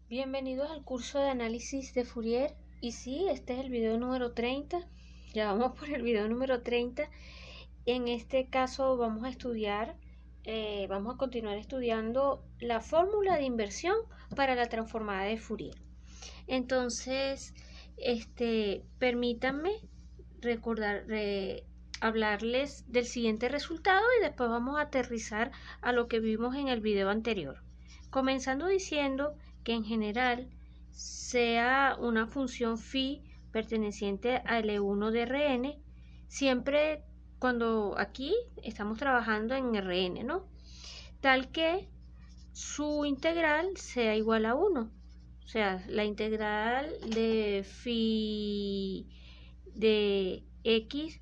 Bienvenidos al curso de análisis de Fourier. Y sí, este es el video número 30. Ya vamos por el video número 30. En este caso vamos a estudiar, vamos a continuar estudiando la fórmula de inversión para la transformada de Fourier. Entonces, permítanme hablarles del siguiente resultado y después vamos a aterrizar a lo que vimos en el video anterior. Comenzando diciendo que en general sea una función phi perteneciente a L1 de Rn, siempre cuando aquí estamos trabajando en Rn, ¿no? Tal que su integral sea igual a 1. O sea, la integral de phi de x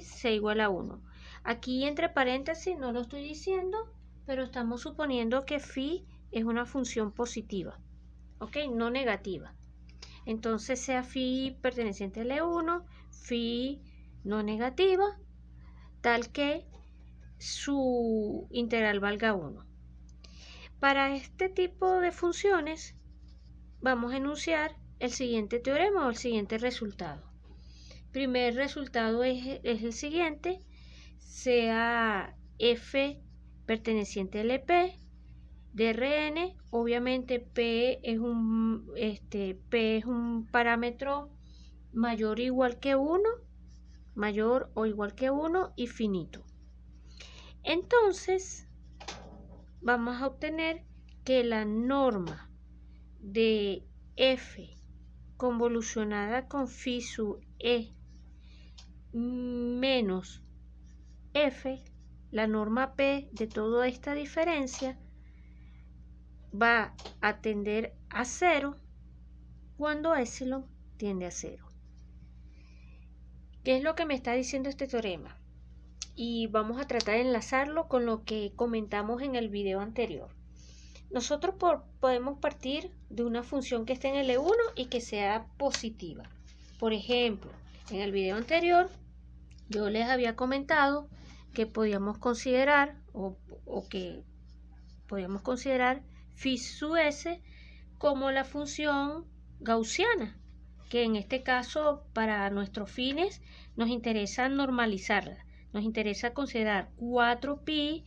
sea igual a 1. Aquí entre paréntesis no lo estoy diciendo, pero estamos suponiendo que phi es una función positiva, ¿ok? No negativa. Entonces sea phi perteneciente a L1, phi no negativa, tal que su integral valga 1. Para este tipo de funciones vamos a enunciar el siguiente teorema o el siguiente resultado. Primer resultado es el siguiente: sea f perteneciente a LP de Rn, obviamente P es un parámetro mayor o igual que 1, y finito. Entonces vamos a obtener que la norma de f convolucionada con phi sub e menos f, la norma p de toda esta diferencia, va a tender a 0 cuando epsilon tiende a 0. ¿Qué es lo que me está diciendo este teorema? Y vamos a tratar de enlazarlo con lo que comentamos en el video anterior. Nosotros podemos partir de una función que esté en L1 y que sea positiva. Por ejemplo, en el video anterior yo les había comentado que podíamos considerar phi sub s como la función gaussiana, que en este caso para nuestros fines nos interesa normalizarla. Nos interesa considerar 4pi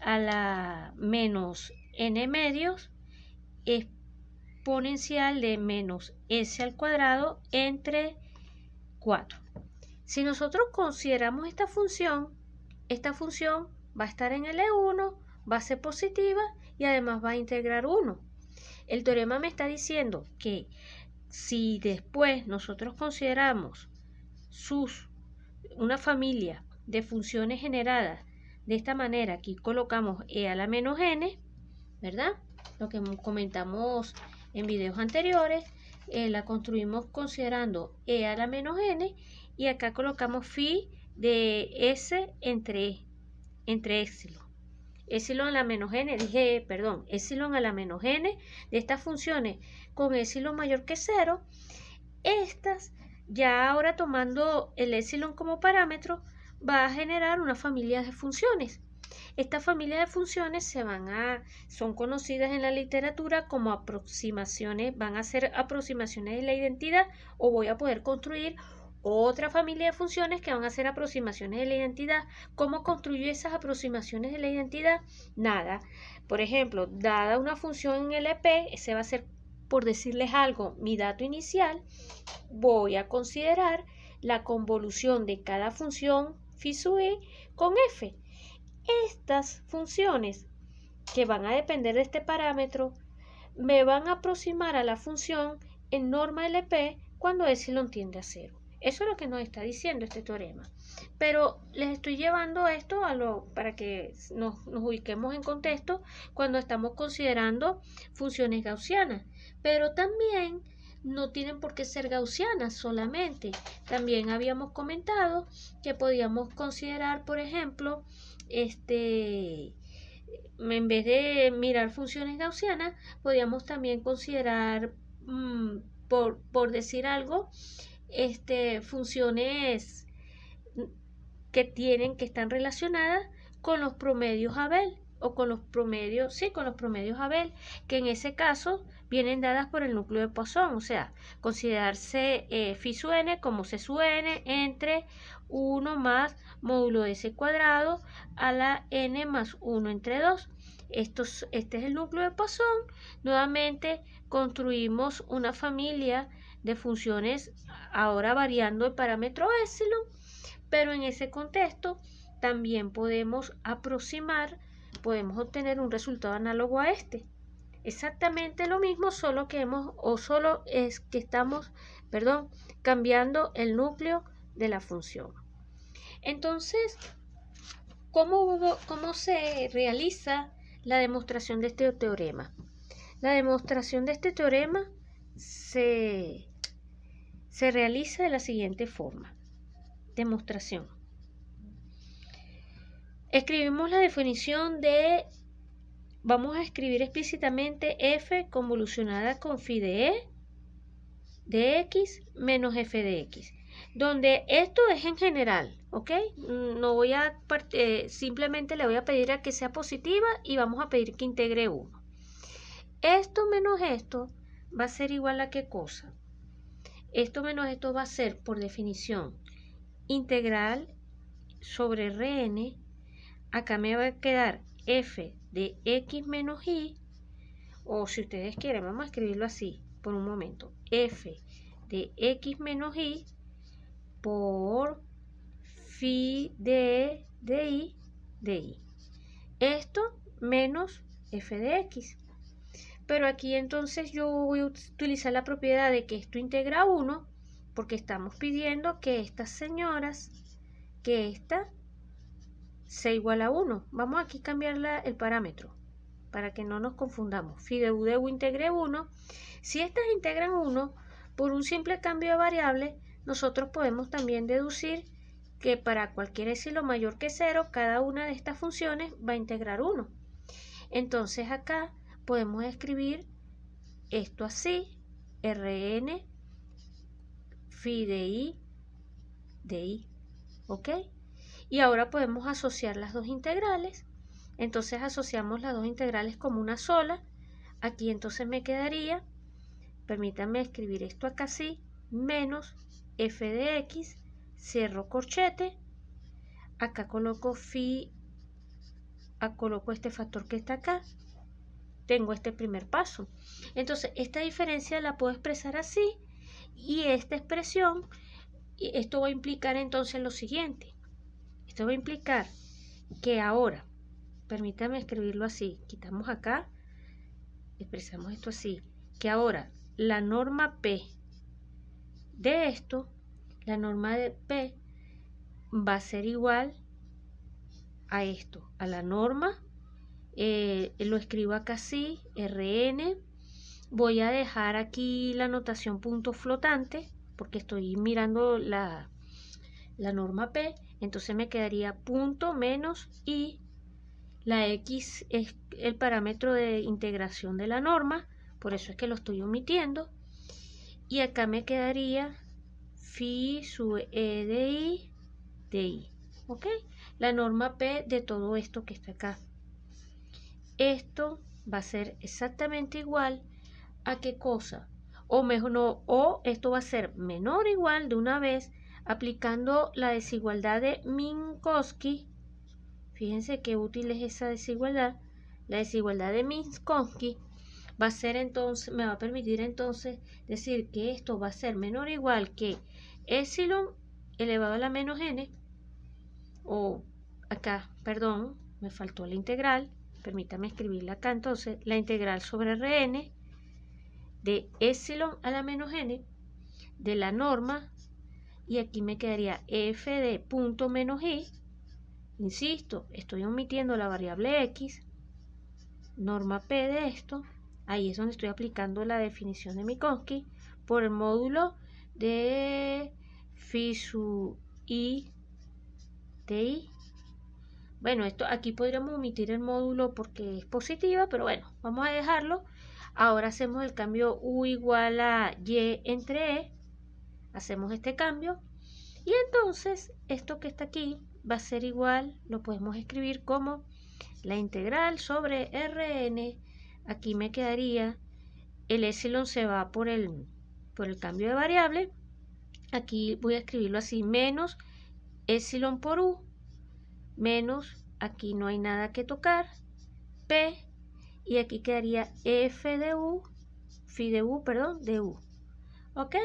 a la menos n medios exponencial de menos s al cuadrado entre 4. Si nosotros consideramos esta función va a estar en L1, va a ser positiva y además va a integrar 1. El teorema me está diciendo que si después nosotros consideramos una familia de funciones generadas de esta manera, aquí colocamos e a la menos n, ¿verdad? Lo que comentamos en videos anteriores, la construimos considerando e a la menos n y acá colocamos phi de s entre epsilon. Epsilon a la menos n, epsilon a la menos n de estas funciones con epsilon mayor que 0, estas ya ahora tomando el epsilon como parámetro va a generar una familia de funciones. Estas familias de funciones son conocidas en la literatura como aproximaciones, van a ser aproximaciones de la identidad, o voy a poder construir otra familia de funciones que van a ser aproximaciones de la identidad. ¿Cómo construyo esas aproximaciones de la identidad? Nada. Por ejemplo, dada una función en LP, ese va a ser, por decirles algo, mi dato inicial, voy a considerar la convolución de cada función phi sub e con f. Estas funciones que van a depender de este parámetro me van a aproximar a la función en norma LP cuando epsilon tiende a 0. Eso es lo que nos está diciendo este teorema. Pero les estoy llevando esto para que nos ubiquemos en contexto cuando estamos considerando funciones gaussianas. Pero también no tienen por qué ser gaussianas solamente. También habíamos comentado que podíamos considerar, por ejemplo, en vez de mirar funciones gaussianas, podíamos también considerar, por decir algo, funciones que están relacionadas con los promedios Abel, o con los promedios, sí, con los promedios Abel, que en ese caso vienen dadas por el núcleo de Poisson, o sea, considerarse phi sub n como c sub n entre 1 más módulo de s cuadrado a la n más 1 entre 2. Este es el núcleo de Poisson. Nuevamente construimos una familia de funciones ahora variando el parámetro epsilon, pero en ese contexto también podemos aproximar, podemos obtener un resultado análogo a este. Exactamente lo mismo, solo que estamos, cambiando el núcleo de la función. Entonces, ¿cómo se realiza la demostración de este teorema? La demostración de este teorema se realiza de la siguiente forma. Demostración. Escribimos la definición de, vamos a escribir explícitamente f convolucionada con phi de e de x menos f de x, donde esto es en general, ¿ok? No voy a, simplemente le voy a pedir a que sea positiva y vamos a pedir que integre 1. Esto menos esto va a ser igual a ¿qué cosa? Esto menos esto va a ser, por definición, integral sobre Rn. Acá me va a quedar f de x menos y, o si ustedes quieren, vamos a escribirlo así por un momento, f de x menos y por phi de y de y. Esto menos f de x. Pero aquí entonces yo voy a utilizar la propiedad de que esto integra 1, porque estamos pidiendo que estas señoras, que esta sea igual a 1. Vamos aquí a cambiar el parámetro para que no nos confundamos. Phi de u integre 1. Si estas integran 1, por un simple cambio de variable, nosotros podemos también deducir que para cualquier epsilon mayor que 0, cada una de estas funciones va a integrar 1. Entonces acá podemos escribir esto así, Rn phi de y, ¿ok? Y ahora podemos asociar las dos integrales. Entonces asociamos las dos integrales como una sola. Aquí entonces me quedaría, permítanme escribir esto acá así, menos f de x, cierro corchete, acá coloco phi, coloco este factor que está acá, tengo este primer paso. Entonces esta diferencia la puedo expresar así, y esta expresión, esto va a implicar entonces lo siguiente. Esto va a implicar que ahora, permítame escribirlo así, quitamos acá, expresamos esto así, que ahora la norma P de esto, la norma de P va a ser igual a esto, a la norma, lo escribo acá así, Rn, voy a dejar aquí la notación punto flotante, porque estoy mirando la norma P, entonces me quedaría punto menos y la x es el parámetro de integración de la norma, por eso es que lo estoy omitiendo, y acá me quedaría phi sub e de y, ¿ok? La norma P de todo esto que está acá. Esto va a ser exactamente igual a ¿qué cosa? O mejor no, o esto va a ser menor o igual de una vez aplicando la desigualdad de Minkowski. Fíjense qué útil es esa desigualdad. La desigualdad de Minkowski va a ser entonces, me va a permitir entonces decir que esto va a ser menor o igual que epsilon elevado a la menos n, o acá, perdón, me faltó la integral, permítame escribirla acá entonces, la integral sobre Rn de epsilon a la menos n de la norma, y aquí me quedaría f de punto menos i. Insisto, estoy omitiendo la variable x, norma P de esto, ahí es donde estoy aplicando la definición de Minkowski, por el módulo de phi sub i de i. Bueno, esto aquí podríamos omitir el módulo porque es positiva, pero bueno, vamos a dejarlo. Ahora hacemos el cambio u igual a y entre e, hacemos este cambio, y entonces esto que está aquí va a ser igual, lo podemos escribir como la integral sobre Rn, aquí me quedaría, el epsilon se va por el cambio de variable, aquí voy a escribirlo así, menos epsilon por u, menos, aquí no hay nada que tocar, p, y aquí quedaría f de u, phi de u, perdón, de u. ¿Ok?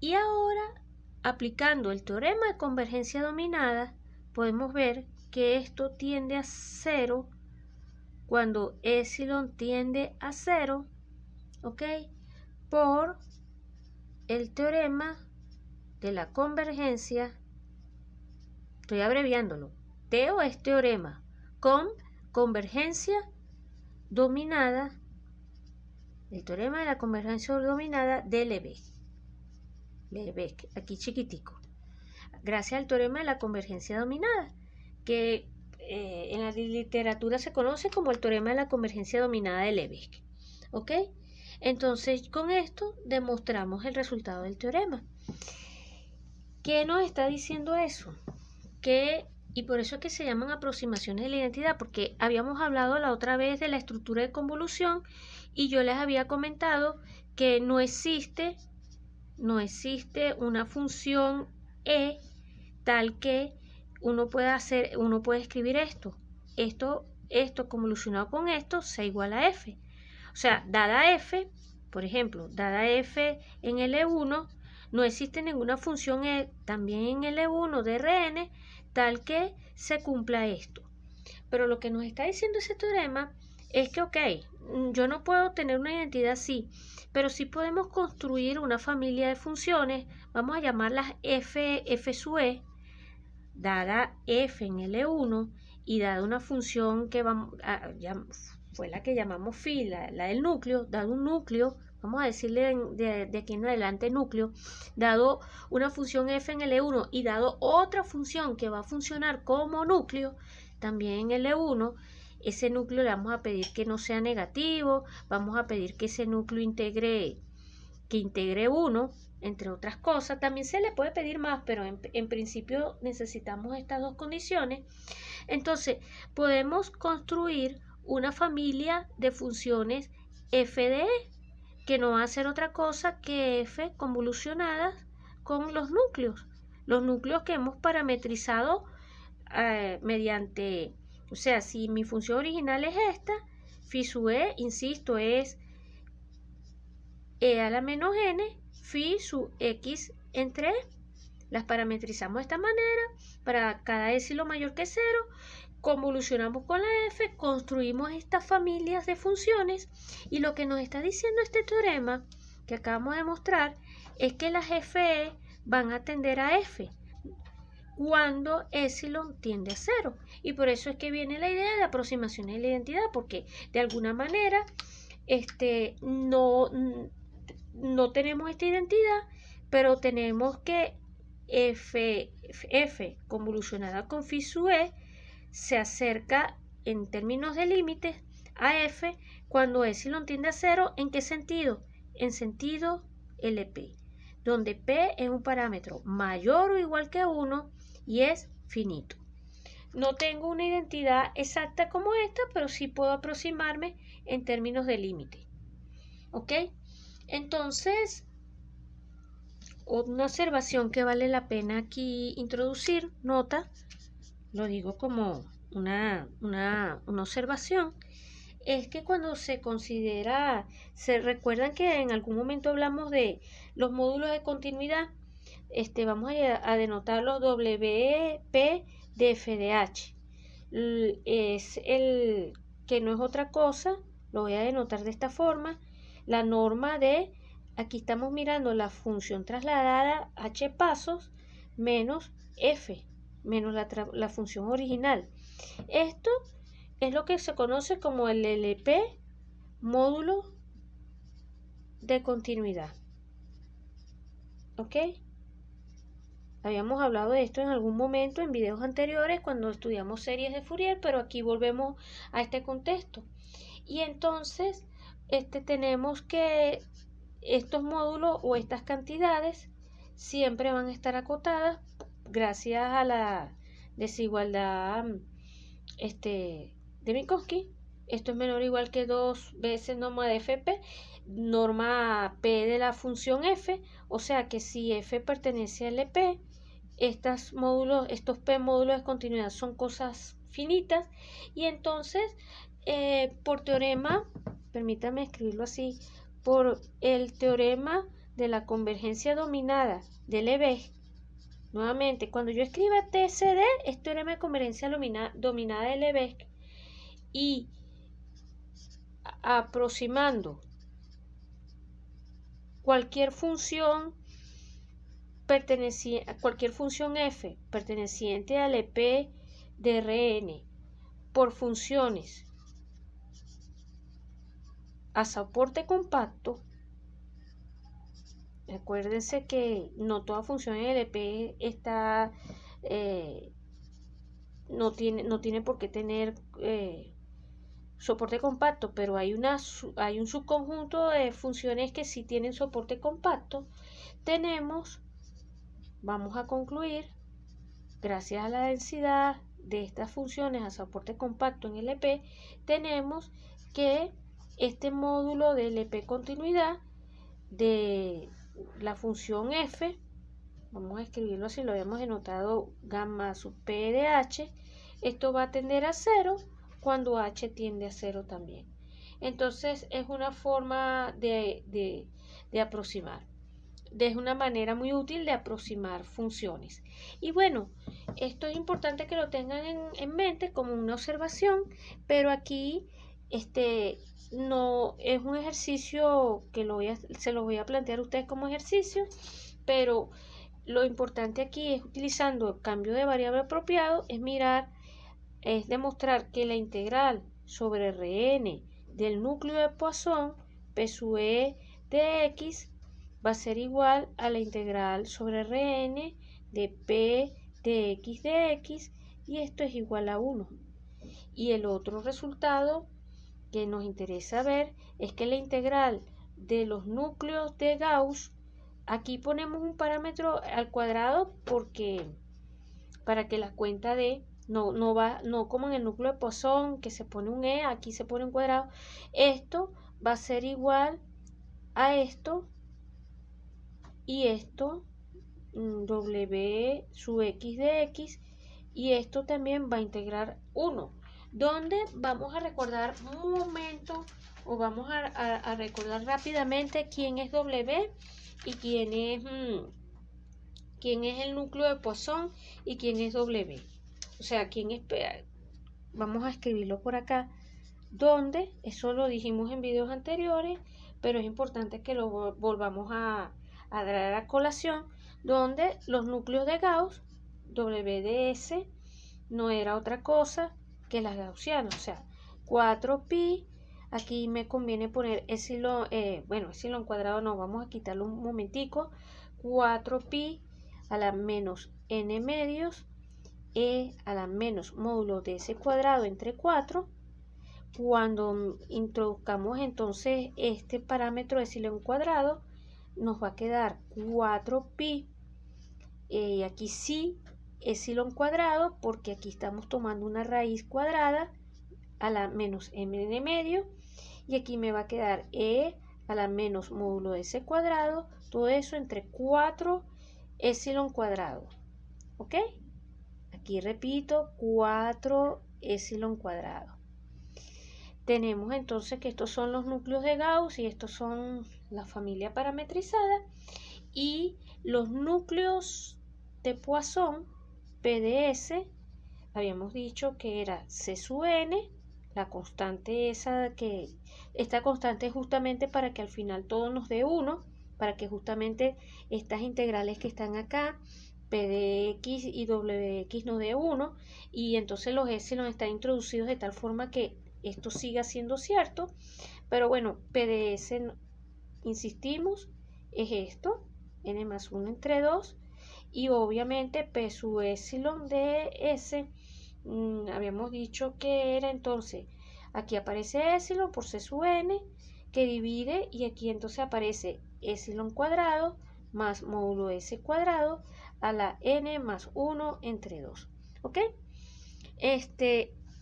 Y ahora, aplicando el teorema de convergencia dominada, podemos ver que esto tiende a 0 cuando epsilon tiende a 0, ¿ok? Por el teorema de la convergencia, estoy abreviándolo, TEO es teorema, con convergencia dominada, el teorema de la convergencia dominada de Lebesgue, aquí chiquitico, gracias al teorema de la convergencia dominada, que en la literatura se conoce como el teorema de la convergencia dominada de Lebesgue. ¿Ok? Entonces, con esto demostramos el resultado del teorema. ¿Qué nos está diciendo eso? Y por eso es que se llaman aproximaciones de la identidad, porque habíamos hablado la otra vez de la estructura de convolución y yo les había comentado que no existe una función e tal que uno puede escribir esto convolucionado con esto sea igual a f. O sea, dada f, por ejemplo, dada f en L1, no existe ninguna función e también en L1 de Rn tal que se cumpla esto. Pero lo que nos está diciendo ese teorema es que, ok, yo no puedo tener una identidad así, pero sí podemos construir una familia de funciones, vamos a llamarlas f sub e, dada f en L1 y dada una función que fue la que llamamos phi, la del núcleo, dado un núcleo, vamos a decirle de aquí en adelante núcleo, dado una función f en L1 y dado otra función que va a funcionar como núcleo, también en L1, ese núcleo le vamos a pedir que no sea negativo, vamos a pedir que ese núcleo integre 1, entre otras cosas. También se le puede pedir más, pero en principio necesitamos estas dos condiciones. Entonces, podemos construir una familia de funciones f de e, que no va a ser otra cosa que f convolucionadas con los núcleos que hemos parametrizado mediante, o sea, si mi función original es esta, phi sub e, insisto, es e a la menos n, phi sub x entre e. Las parametrizamos de esta manera, para cada epsilon mayor que 0, convolucionamos con la f, construimos estas familias de funciones, y lo que nos está diciendo este teorema que acabamos de mostrar es que las fe van a tender a f cuando epsilon tiende a 0, y por eso es que viene la idea de aproximaciones de la identidad, porque de alguna manera no tenemos esta identidad, pero tenemos que f convolucionada con phi sub e se acerca en términos de límites a f cuando epsilon tiende a 0. ¿En qué sentido? En sentido LP, donde p es un parámetro mayor o igual que 1 y es finito. No tengo una identidad exacta como esta, pero sí puedo aproximarme en términos de límite. ¿Ok? Entonces, una observación que vale la pena aquí introducir, nota, lo digo como una observación, es que cuando se recuerdan que en algún momento hablamos de los módulos de continuidad, vamos a denotarlos WP de f de h. Es el que no es otra cosa, lo voy a denotar de esta forma, la norma de, aquí estamos mirando la función trasladada h pasos menos f, menos la función original. Esto es lo que se conoce como el LP módulo de continuidad. ¿Ok? Habíamos hablado de esto en algún momento en videos anteriores cuando estudiamos series de Fourier, pero aquí volvemos a este contexto. Y entonces tenemos que estos módulos o estas cantidades siempre van a estar acotadas gracias a la desigualdad de Minkowski. Esto es menor o igual que 2 veces norma de FP, norma P de la función F, o sea que si F pertenece a LP, estos P módulos de continuidad son cosas finitas, y entonces por teorema, permítame escribirlo así, por el teorema de la convergencia dominada de Lebesgue, nuevamente, cuando yo escriba TCD, es teorema de convergencia dominada de Lebesgue, y aproximando cualquier función f perteneciente al EP de Rn por funciones a soporte compacto, acuérdense que no toda función en LP está no tiene por qué tener soporte compacto, pero hay un subconjunto de funciones que sí tienen soporte compacto. Vamos a concluir, gracias a la densidad de estas funciones a soporte compacto en LP, tenemos que este módulo de LP continuidad de la función f, vamos a escribirlo así, lo habíamos denotado gamma sub p de h, esto va a tender a 0 cuando h tiende a 0 también. Entonces es una forma de aproximar. Es una manera muy útil de aproximar funciones. Y bueno, esto es importante que lo tengan en mente como una observación, pero aquí no es un ejercicio que se lo voy a plantear a ustedes como ejercicio, pero lo importante aquí es, utilizando el cambio de variable apropiado, es demostrar que la integral sobre Rn del núcleo de Poisson P sub e de x va a ser igual a la integral sobre Rn de P de x, y esto es igual a 1. Y el otro resultado que nos interesa ver es que la integral de los núcleos de Gauss, aquí ponemos un parámetro al cuadrado porque para que la cuenta de no como en el núcleo de Poisson que se pone un e, aquí se pone un cuadrado. Esto va a ser igual a esto, y esto w sub x de x, y esto también va a integrar 1, donde vamos a recordar un momento, o vamos a recordar rápidamente quién es w y quién es el núcleo de Poisson y quién es w. O sea, vamos a escribirlo por acá, donde eso lo dijimos en videos anteriores, pero es importante que lo volvamos a traer a colación, donde los núcleos de Gauss, W de S, no era otra cosa que las gaussianas, o sea, 4pi, aquí me conviene poner epsilon, epsilon cuadrado no, vamos a quitarlo un momentico, 4pi a la menos n medios, e a la menos módulo de S cuadrado entre 4, cuando introduzcamos entonces este parámetro de epsilon cuadrado, nos va a quedar 4pi, y aquí sí epsilon cuadrado, porque aquí estamos tomando una raíz cuadrada a la menos n medio, y aquí me va a quedar e a la menos módulo de S cuadrado, todo eso entre 4 epsilon cuadrado, ¿ok? Aquí repito, 4 epsilon cuadrado. Tenemos entonces que estos son los núcleos de Gauss y estos son la familia parametrizada, y los núcleos de Poisson PDS habíamos dicho que era C sub n, la constante esta constante es justamente para que al final todo nos dé 1, para que justamente estas integrales que están acá, P de x y W de x nos dé 1, y entonces los epsilon están introducidos de tal forma que esto siga siendo cierto. Pero bueno, PDS, insistimos, es esto, n más 1 entre 2, y obviamente P sub epsilon de S, habíamos dicho que era entonces, aquí aparece epsilon por C sub n, que divide, y aquí entonces aparece epsilon cuadrado más módulo S cuadrado a la n más 1 entre 2, ¿ok?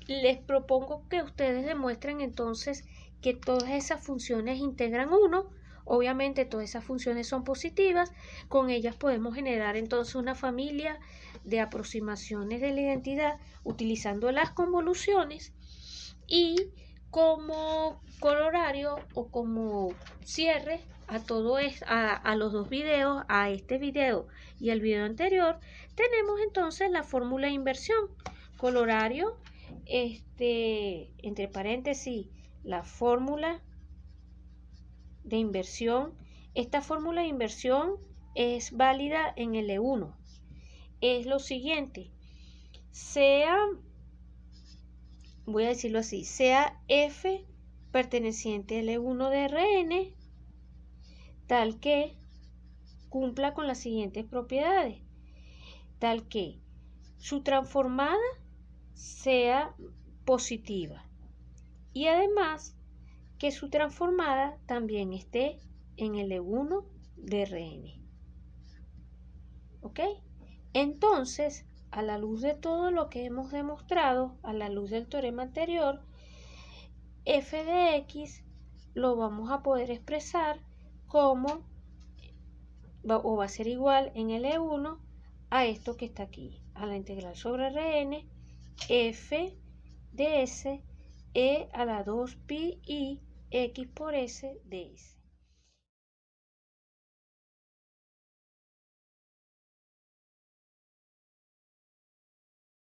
les propongo que ustedes demuestren entonces que todas esas funciones integran 1. Obviamente todas esas funciones son positivas. Con ellas podemos generar entonces una familia de aproximaciones de la identidad utilizando las convoluciones. Y como corolario o como cierre a los dos videos, a este video y el video anterior, tenemos entonces la fórmula de inversión. Corolario, entre paréntesis, la fórmula de inversión. Esta fórmula de inversión es válida en L1. Es lo siguiente: voy a decirlo así, sea F perteneciente a L1 de Rn tal que cumpla con las siguientes propiedades, tal que su transformada sea positiva y además que su transformada también esté en L1 de Rn. ¿Ok? Entonces, a la luz de todo lo que hemos demostrado, a la luz del teorema anterior, f de x lo vamos a poder expresar como, o va a ser igual en L1 a esto que está aquí, a la integral sobre Rn, f de s, e a la 2 pi i x por s de s.